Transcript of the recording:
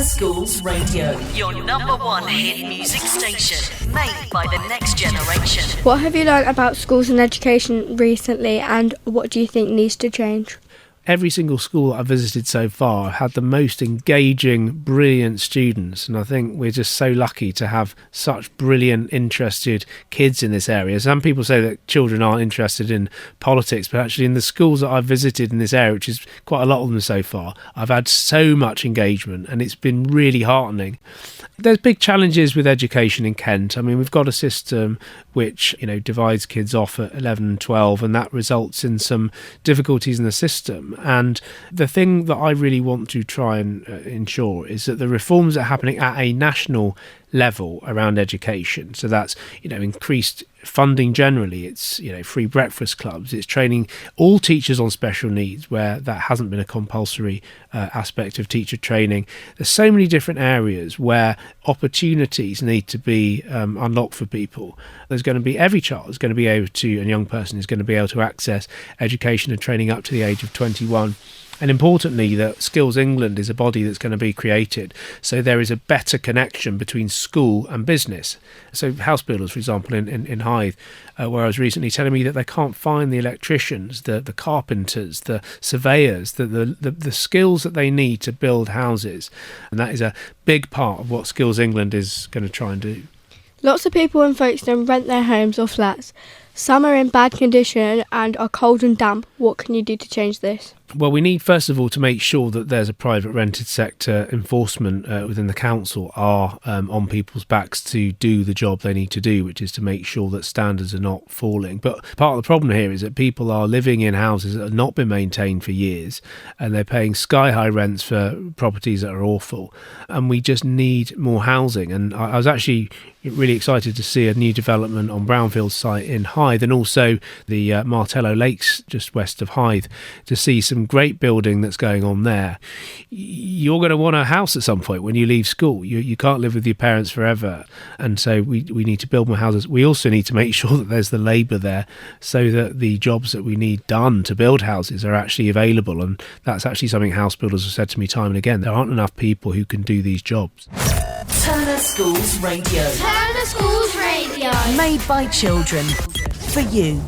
Turner Schools Radio, your number one hit music station, made by the next generation. What have you learned about schools and education recently, and what do you think needs to change? Every single school I've visited so far had the most engaging, brilliant students, and I think we're just so lucky to have such brilliant, interested kids in this area. Some people say that children aren't interested in politics, but actually in the schools that I've visited in this area, which is quite a lot of them so far, I've had so much engagement, and it's been really heartening. There's big challenges with education in Kent. I mean, we've got a system which, divides kids off at 11 and 12, and that results in some difficulties in the system. And the thing that I really want to try and ensure is that the reforms that are happening at a national level around education, so that's increased funding generally, it's free breakfast clubs, it's training all teachers on special needs where that hasn't been a compulsory aspect of teacher training. There's so many different areas where opportunities need to be unlocked for people. There's going to be, every child is going to be able to, and young person is going to be able to access education and training up to the age of 21. And importantly, that Skills England is a body that's going to be created, so there is a better connection between school and business. So house builders, for example, in Hythe, where I was recently, telling me that they can't find the electricians, the carpenters, the surveyors, the skills that they need to build houses. And that is a big part of what Skills England is going to try and do. Lots of people in Folkestone rent their homes or flats. Some are in bad condition and are cold and damp. What can you do to change this? Well, we need, first of all, to make sure that there's a private rented sector enforcement within the council are on people's backs to do the job they need to do, which is to make sure that standards are not falling. But part of the problem here is that people are living in houses that have not been maintained for years, and they're paying sky-high rents for properties that are awful. And we just need more housing. And I was actually really excited to see a new development on Brownfield site in Hythe, and also the Martello Lakes just west of Hythe, to see some great building that's going on there. You're going to want a house at some point when you leave school. You can't live with your parents forever, and so we need to build more houses. We also need to make sure that there's the labour there, so that the jobs that we need done to build houses are actually available. And that's actually something house builders have said to me time and again. There aren't enough people who can do these jobs. Turner Schools Radio. Turner Schools Radio. Made by children. For you.